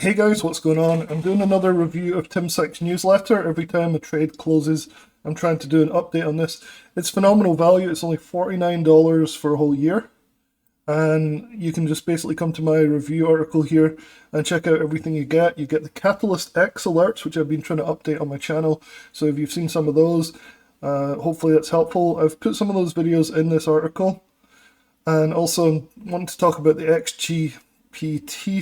Hey guys, what's going on? I'm doing another review of Tim Sykes' newsletter. Every time a trade closes, I'm trying to do an update on this. It's phenomenal value. It's only $49 for a whole year. And you can just basically come to my review article here and check out everything you get. You get the Catalyst X alerts, which I've been trying to update on my channel. So if you've seen some of those, hopefully that's helpful. I've put some of those videos in this article. And also want to talk about the XGPT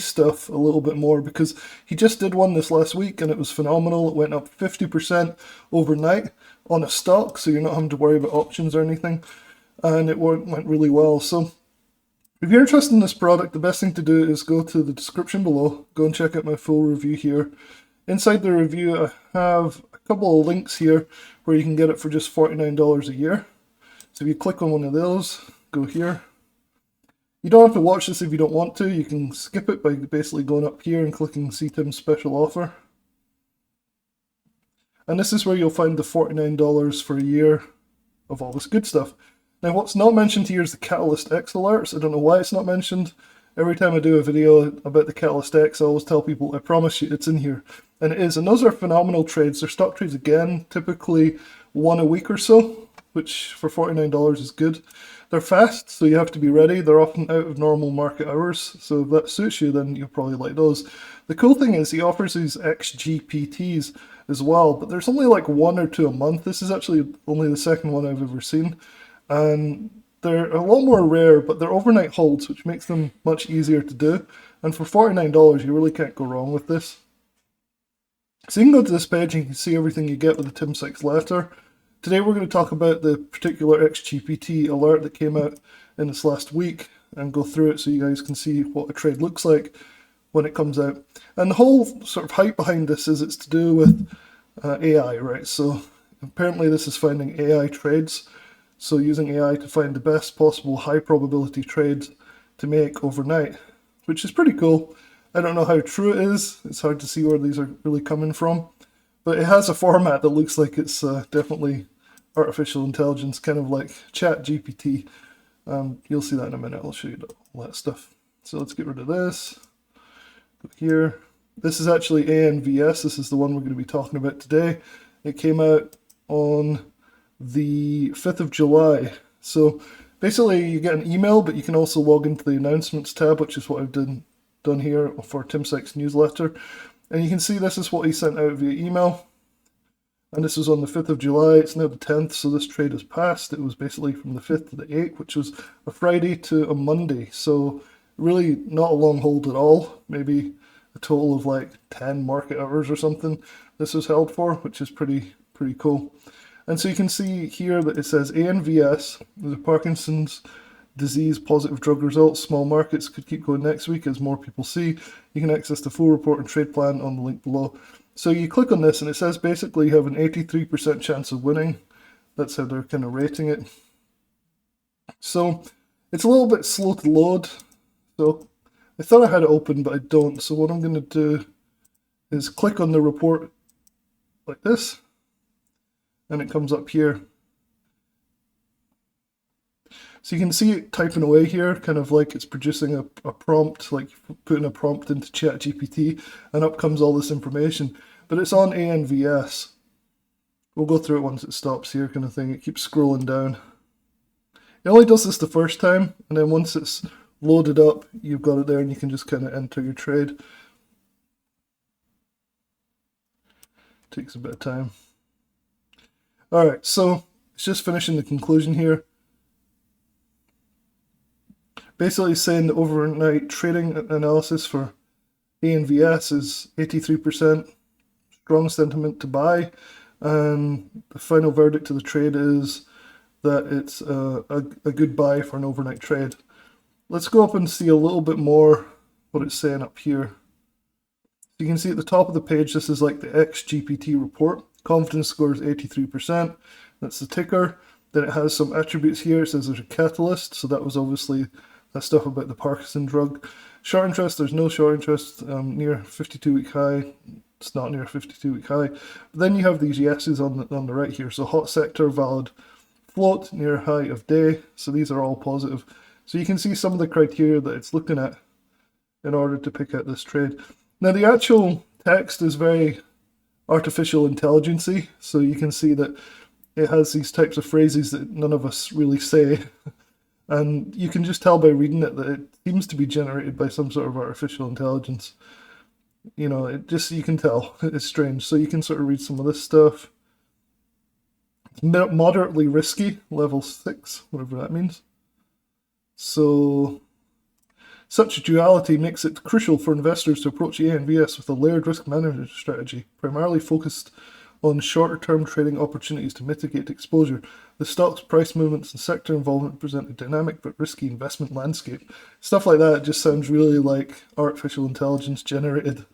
stuff a little bit more because he just did one this last week and it was phenomenal. It went up 50% overnight on a stock, so you're not having to worry about options or anything. And it went really well. So if you're interested in this product, the best thing to do is go to the description below, go and check out my full review here. Inside the review, I have a couple of links here where you can get it for just $49 a year. So if you click on one of those, go here. You don't have to watch this if you don't want to. You can skip it by basically going up here and clicking See Tim's special offer. And this is where you'll find the $49 for a year of all this good stuff. Now what's not mentioned here is the Catalyst X alerts. I don't know why it's not mentioned. Every time I do a video about the Catalyst X, I always tell people, I promise you it's in here. And it is. And those are phenomenal trades. They're stock trades again, typically one a week or so, which for $49 is good. They're fast, so you have to be ready. They're often out of normal market hours, so if that suits you, then you'll probably like those. The cool thing is he offers these XGPTs as well, but there's only like one or two a month. This is actually only the second one I've ever seen. And they're a lot more rare, but they're overnight holds, which makes them much easier to do. And for $49, you really can't go wrong with this. So you can go to this page and you can see everything you get with the Tim Sykes letter. Today we're going to talk about the particular XGPT alert that came out in this last week and go through it so you guys can see what a trade looks like when it comes out. And the whole sort of hype behind this is it's to do with AI, right? So apparently this is finding AI trades. So using AI to find the best possible high probability trades to make overnight, which is pretty cool. I don't know how true it is. It's hard to see where these are really coming from. But it has a format that looks like it's definitely artificial intelligence, kind of like ChatGPT. You'll see that in a minute. I'll show you all that stuff. So let's get rid of this. Go here. This is actually AMVS. This is the one we're going to be talking about today. It came out on the 5th of July. So basically you get an email, but you can also log into the announcements tab, which is what I've done here for Tim Sykes' newsletter. And you can see this is what he sent out via email. And this was on the 5th of July. It's now the 10th, so this trade has passed. It was basically from the 5th to the 8th, which was a Friday to a Monday. So really not a long hold at all. Maybe a total of like 10 market hours or something this was held for, which is pretty cool. And so you can see here that it says AMVS, the Parkinson's disease positive drug results. Small markets could keep going next week as more people see. You can access the full report and trade plan on the link below. So you click on this and it says basically you have an 83% chance of winning. That's how they're kind of rating it. So it's a little bit slow to load. So I thought I had it open, but I don't. So what I'm going to do is click on the report like this. And it comes up here. So you can see it typing away here, kind of like it's producing a prompt, like putting a prompt into ChatGPT, and up comes all this information. But it's on AMVS. We'll go through it once it stops here, kind of thing. It keeps scrolling down. It only does this the first time, and then once it's loaded up, you've got it there, and you can just kind of enter your trade. Takes a bit of time. Alright, so it's just finishing the conclusion here. Basically saying the overnight trading analysis for AMVS is 83% strong sentiment to buy, and the final verdict to the trade is that it's a good buy for an overnight trade. Let's go up and see a little bit more what it's saying up here. So you can see at the top of the page, this is like the XGPT report. Confidence score is 83%. That's the ticker. Then it has some attributes here. It says there's a catalyst. So that was obviously that stuff about the Parkinson drug. Short interest, there's no short interest near 52-week high. It's not near a 52-week high. But then you have these yeses on the right here. So hot sector, valid float, near high of day. So these are all positive. So you can see some of the criteria that it's looking at in order to pick out this trade. Now the actual text is very artificial intelligence-y, so you can see that it has these types of phrases that none of us really say. And you can just tell by reading it that it seems to be generated by some sort of artificial intelligence. You know, it just, you can tell. It's strange. So you can sort of read some of this stuff. It's moderately risky, level 6, whatever that means. So, such duality makes it crucial for investors to approach AMVS with a layered risk management strategy, primarily focused on shorter-term trading opportunities to mitigate exposure. The stock's price movements and sector involvement present a dynamic but risky investment landscape. Stuff like that just sounds really like artificial intelligence generated.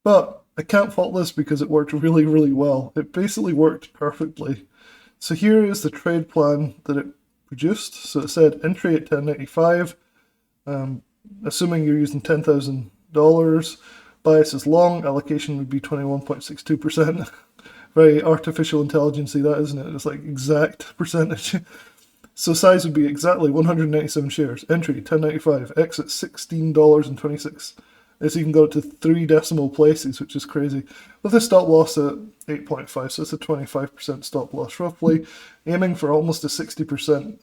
But I can't fault this because it worked really, really well. It basically worked perfectly. So here is the trade plan that it produced. So it said entry at 10.95, assuming you're using $10,000. Bias is long, allocation would be 21.62%. Very artificial intelligence-y that, isn't it? It's like exact percentage. So size would be exactly 197 shares. Entry, 10.95. Exit, $16.26. So you can go to 3 decimal places, which is crazy. With a stop loss at 8.5, so it's a 25% stop loss roughly. Aiming for almost a 60%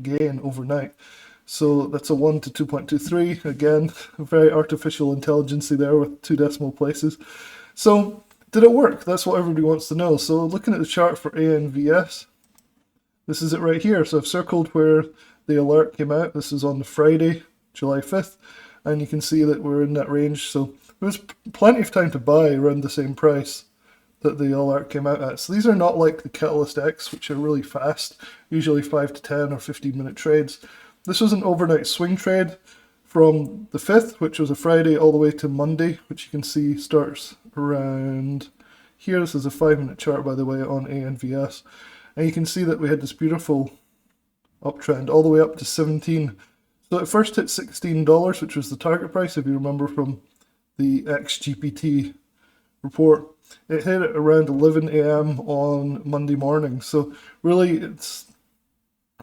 gain overnight. So that's a 1 to 2.23. Again, very artificial intelligence-y there with 2 decimal places. So did it work? That's what everybody wants to know. So looking at the chart for AMVS, this is it right here. So I've circled where the alert came out. This is on the Friday, July 5th. And you can see that we're in that range. So there was plenty of time to buy around the same price that the alert came out at. So these are not like the Catalyst X, which are really fast, usually 5 to 10 or 15-minute trades. This was an overnight swing trade from the 5th, which was a Friday, all the way to Monday, which you can see starts around here. This is a 5-minute chart, by the way, on AMVS. And you can see that we had this beautiful uptrend all the way up to 17. So it first hit $16, which was the target price, if you remember from the XGPT report. It hit at around 11 a.m. on Monday morning. So really, it's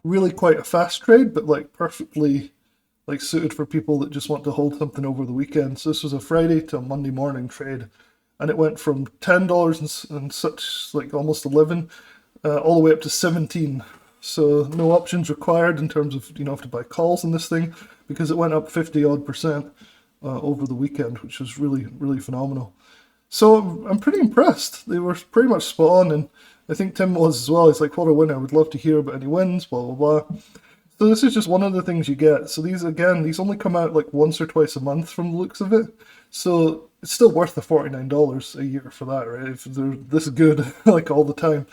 really quite a fast trade, but like perfectly like suited for people that just want to hold something over the weekend. So this was a Friday to a Monday morning trade, and it went from $10 and such, like almost 11, all the way up to 17. So no options required in terms of, you don't have to buy calls in this thing, because it went up 50-odd% over the weekend, which was really, really phenomenal. So I'm pretty impressed. They were pretty much spot on, and I think Tim was as well. He's like, what a winner. I would love to hear about any wins, blah, blah, blah. So this is just one of the things you get. So these, again, these only come out like once or twice a month from the looks of it. So it's still worth the $49 a year for that, right? If they're this good, like all the time.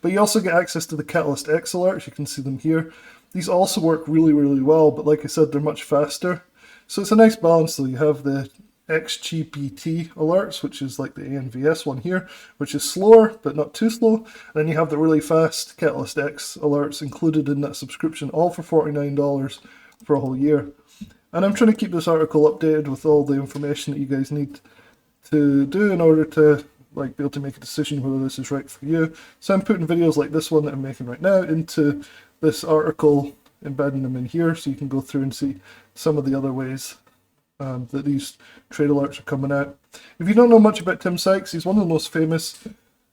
But you also get access to the Catalyst X alerts. You can see them here. These also work really, really well, but like I said, they're much faster. So it's a nice balance though. You have the XGPT alerts, which is like the AMVS one here, which is slower, but not too slow. And then you have the really fast Catalyst X alerts included in that subscription, all for $49 for a whole year. And I'm trying to keep this article updated with all the information that you guys need to do in order to like be able to make a decision whether this is right for you. So I'm putting videos like this one that I'm making right now into this article, embedding them in here, so you can go through and see some of the other ways that these trade alerts are coming out. If you don't know much about Tim Sykes, he's one of the most famous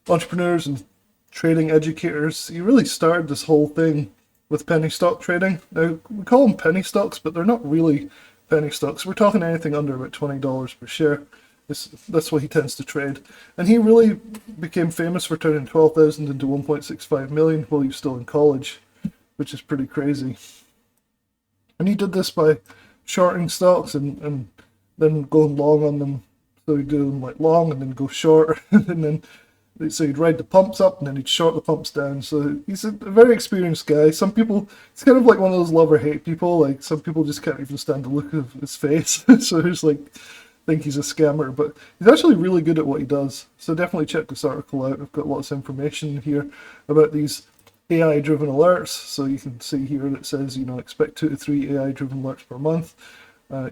entrepreneurs and trading educators. He really started this whole thing with penny stock trading. Now, we call them penny stocks, but they're not really penny stocks. We're talking anything under about $20 per share. That's what he tends to trade. And he really became famous for turning 12,000 into 1.65 million while he was still in college, which is pretty crazy. And he did this by shorting stocks and then going long on them. So he'd do them like long and then go short, and then so he'd ride the pumps up and then he'd short the pumps down. So he's a very experienced guy. Some people, it's kind of like one of those love or hate people. Like some people just can't even stand the look of his face. So there's like, think he's a scammer, but he's actually really good at what he does. So definitely check this article out. I've got lots of information here about these AI-driven alerts. So you can see here that it says, you know, expect 2 to 3 AI-driven alerts per month.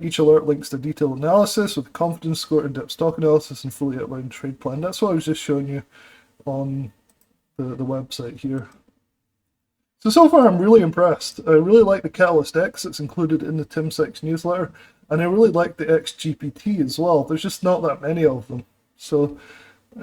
Each alert links to detailed analysis with confidence score, in-depth stock analysis, and fully outlined trade plan. That's what I was just showing you on the website here. So far I'm really impressed. I really like the Catalyst X that's included in the Tim Sykes newsletter. And I really like the XGPT as well. There's just not that many of them. So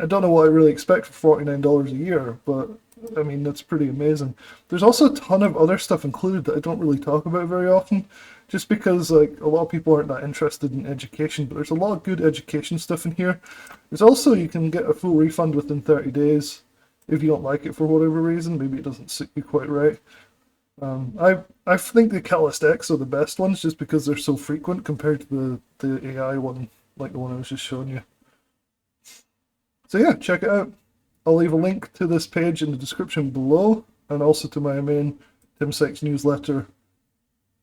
I don't know what I really expect for $49 a year, but I mean, that's pretty amazing. There's also a ton of other stuff included that I don't really talk about very often, just because like a lot of people aren't that interested in education, but there's a lot of good education stuff in here. There's also, you can get a full refund within 30 days if you don't like it for whatever reason. Maybe it doesn't suit you quite right. I think the Catalyst X are the best ones just because they're so frequent compared to the AI one, like the one I was just showing you. So yeah, check it out. I'll leave a link to this page in the description below, and also to my main Tim Sykes newsletter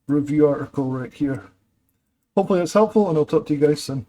review article right here. Hopefully it's helpful, and I'll talk to you guys soon.